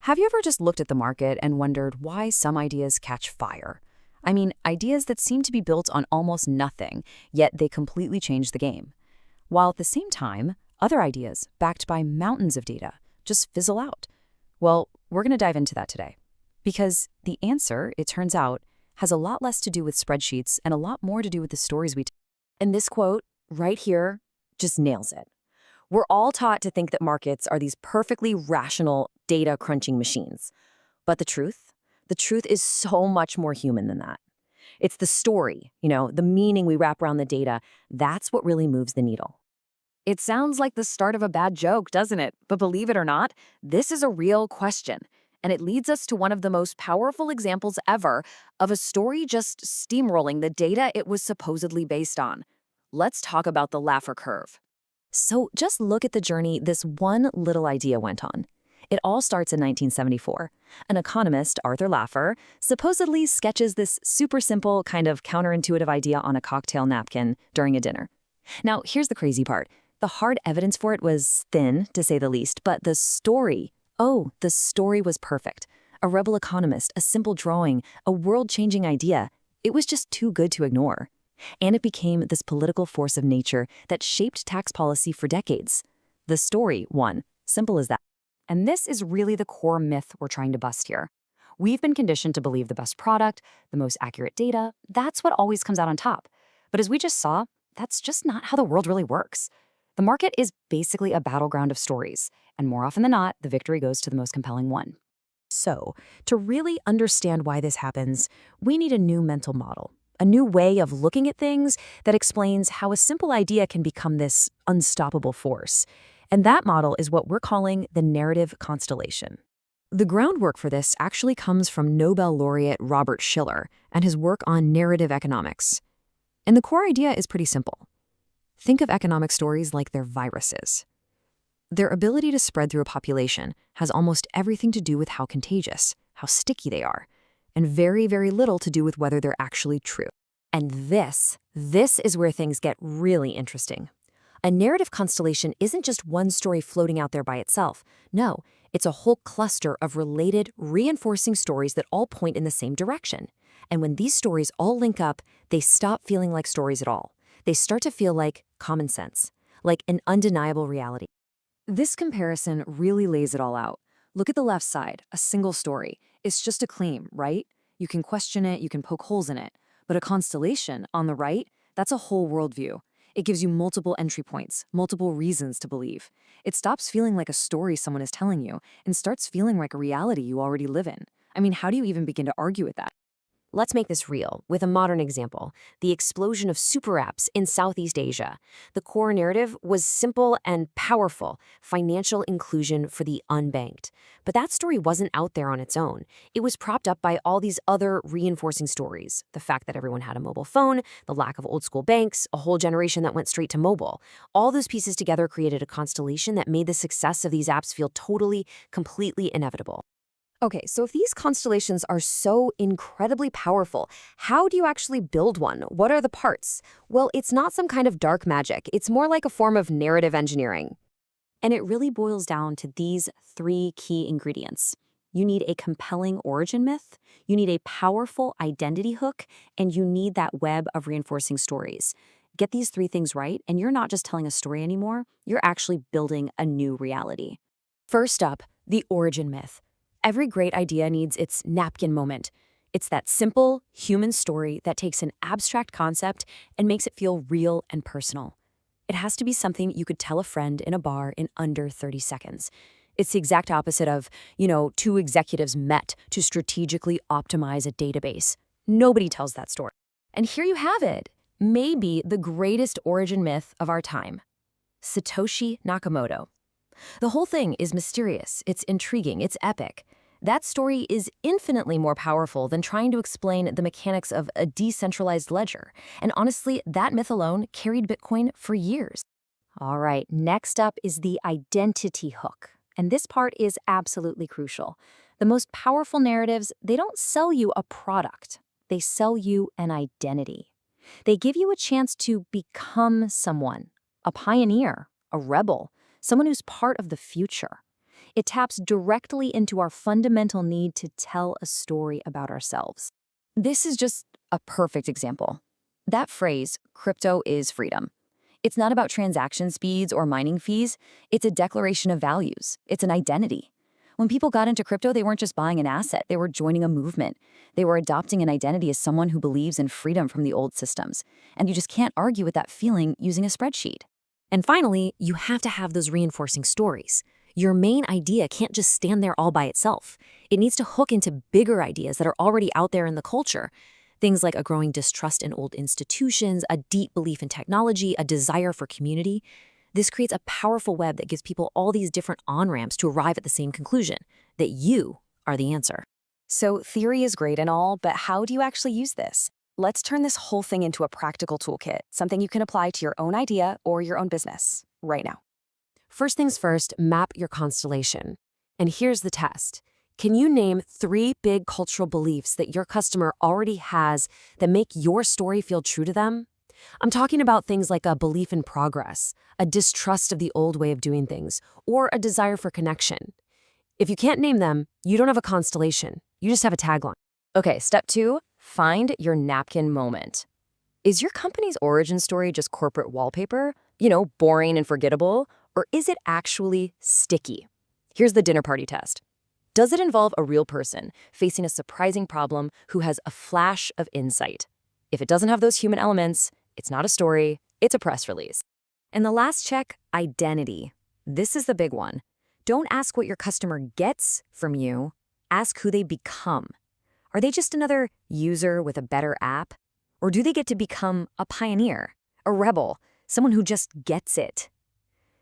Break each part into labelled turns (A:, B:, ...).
A: Have you ever just looked at the market and wondered why some ideas catch fire? I mean, ideas that seem to be built on almost nothing, yet they completely change the game. While at the same time, other ideas, backed by mountains of data, just fizzle out. Well, we're going to dive into that today. Because the answer, it turns out, has a lot less to do with spreadsheets and a lot more to do with the stories we tell. And this quote, right here, just nails it. We're all taught to think that markets are these perfectly rational data crunching machines. But the truth is so much more human than that. It's the story, the meaning we wrap around the data. That's what really moves the needle. It sounds like the start of a bad joke, doesn't it? But believe it or not, this is a real question. And it leads us to one of the most powerful examples ever of a story just steamrolling the data it was supposedly based on. Let's talk about the Laffer curve. So just look at the journey this one little idea went on. It all starts in 1974. An economist, Arthur Laffer, supposedly sketches this super simple, kind of counterintuitive idea on a cocktail napkin during a dinner. Now, here's the crazy part. The hard evidence for it was thin, to say the least, but the story was perfect. A rebel economist, a simple drawing, a world-changing idea. It was just too good to ignore. And it became this political force of nature that shaped tax policy for decades. The story won. Simple as that. And this is really the core myth we're trying to bust here. We've been conditioned to believe the best product, the most accurate data, that's what always comes out on top. But as we just saw, that's just not how the world really works. The market is basically a battleground of stories, and more often than not, the victory goes to the most compelling one. So, to really understand why this happens, we need a new mental model. A new way of looking at things that explains how a simple idea can become this unstoppable force. And that model is what we're calling the narrative constellation. The groundwork for this actually comes from Nobel laureate Robert Shiller and his work on narrative economics. And the core idea is pretty simple. Think of economic stories like they're viruses. Their ability to spread through a population has almost everything to do with how contagious, how sticky they are, and very, very little to do with whether they're actually true. And this is where things get really interesting. A narrative constellation isn't just one story floating out there by itself. No, it's a whole cluster of related, reinforcing stories that all point in the same direction. And when these stories all link up, they stop feeling like stories at all. They start to feel like common sense, like an undeniable reality. This comparison really lays it all out. Look at the left side, a single story. It's just a claim, right? You can question it, you can poke holes in it. But a constellation, on the right, that's a whole worldview. It gives you multiple entry points, multiple reasons to believe. It stops feeling like a story someone is telling you and starts feeling like a reality you already live in. I mean, how do you even begin to argue with that? Let's make this real with a modern example, the explosion of super apps in Southeast Asia. The core narrative was simple and powerful, financial inclusion for the unbanked. But that story wasn't out there on its own. It was propped up by all these other reinforcing stories. The fact that everyone had a mobile phone, the lack of old school banks, a whole generation that went straight to mobile. All those pieces together created a constellation that made the success of these apps feel totally, completely inevitable. Okay, so if these constellations are so incredibly powerful, how do you actually build one? What are the parts? Well, it's not some kind of dark magic. It's more like a form of narrative engineering. And it really boils down to these three key ingredients. You need a compelling origin myth, you need a powerful identity hook, and you need that web of reinforcing stories. Get these three things right, and you're not just telling a story anymore, you're actually building a new reality. First up, the origin myth. Every great idea needs its napkin moment. It's that simple, human story that takes an abstract concept and makes it feel real and personal. It has to be something you could tell a friend in a bar in under 30 seconds. It's the exact opposite of, two executives met to strategically optimize a database. Nobody tells that story. And here you have it. Maybe the greatest origin myth of our time. Satoshi Nakamoto. The whole thing is mysterious, it's intriguing, it's epic. That story is infinitely more powerful than trying to explain the mechanics of a decentralized ledger. And honestly, that myth alone carried Bitcoin for years. All right, next up is the identity hook. And this part is absolutely crucial. The most powerful narratives, they don't sell you a product. They sell you an identity. They give you a chance to become someone, a pioneer, a rebel, someone who's part of the future. It taps directly into our fundamental need to tell a story about ourselves. This is just a perfect example. That phrase, crypto is freedom. It's not about transaction speeds or mining fees. It's a declaration of values. It's an identity. When people got into crypto, they weren't just buying an asset. They were joining a movement. They were adopting an identity as someone who believes in freedom from the old systems. And you just can't argue with that feeling using a spreadsheet.
B: And finally, you have to have those reinforcing stories. Your main idea can't just stand there all by itself. It needs to hook into bigger ideas that are already out there in the culture. Things like a growing distrust in old institutions, a deep belief in technology, a desire for community. This creates a powerful web that gives people all these different on-ramps to arrive at the same conclusion, that you are the answer.
A: So theory is great and all, but how do you actually use this? Let's turn this whole thing into a practical toolkit, something you can apply to your own idea or your own business right now.
B: First things first, map your constellation. And here's the test. Can you name 3 big cultural beliefs that your customer already has that make your story feel true to them? I'm talking about things like a belief in progress, a distrust of the old way of doing things, or a desire for connection. If you can't name them, you don't have a constellation. You just have a tagline.
A: Okay, step 2, find your napkin moment. Is your company's origin story just corporate wallpaper? Boring and forgettable? Or is it actually sticky? Here's the dinner party test. Does it involve a real person facing a surprising problem who has a flash of insight? If it doesn't have those human elements, it's not a story, it's a press release. And the last check, identity. This is the big one. Don't ask what your customer gets from you, ask who they become. Are they just another user with a better app? Or do they get to become a pioneer, a rebel, someone who just gets it?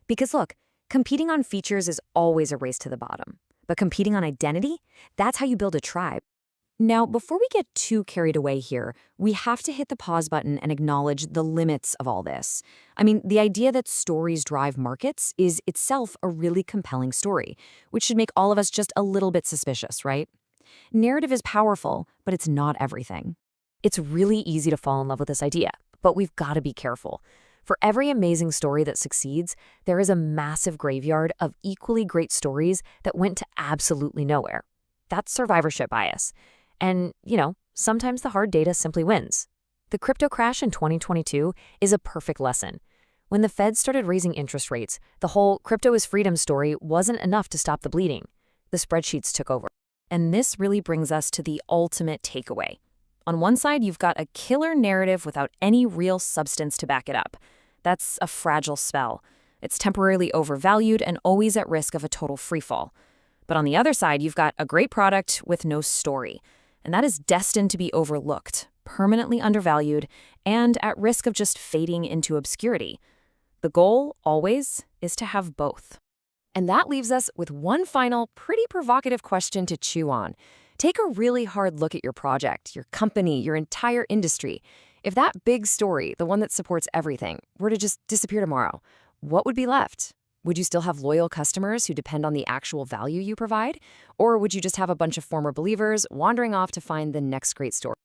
A: Because look, competing on features is always a race to the bottom. But competing on identity, that's how you build a tribe. Now, before we get too carried away here, we have to hit the pause button and acknowledge the limits of all this. I mean, the idea that stories drive markets is itself a really compelling story, which should make all of us just a little bit suspicious, right? Narrative is powerful, but it's not everything. It's really easy to fall in love with this idea, but we've got to be careful. For every amazing story that succeeds, there is a massive graveyard of equally great stories that went to absolutely nowhere. That's survivorship bias. And, sometimes the hard data simply wins. The crypto crash in 2022 is a perfect lesson. When the Fed started raising interest rates, the whole crypto is freedom story wasn't enough to stop the bleeding. The spreadsheets took over. And this really brings us to the ultimate takeaway. On one side, you've got a killer narrative without any real substance to back it up. That's a fragile spell. It's temporarily overvalued and always at risk of a total freefall. But on the other side, you've got a great product with no story. And that is destined to be overlooked, permanently undervalued, and at risk of just fading into obscurity. The goal, always, is to have both. And that leaves us with one final, pretty provocative question to chew on. Take a really hard look at your project, your company, your entire industry. If that big story, the one that supports everything, were to just disappear tomorrow, what would be left? Would you still have loyal customers who depend on the actual value you provide? Or would you just have a bunch of former believers wandering off to find the next great story?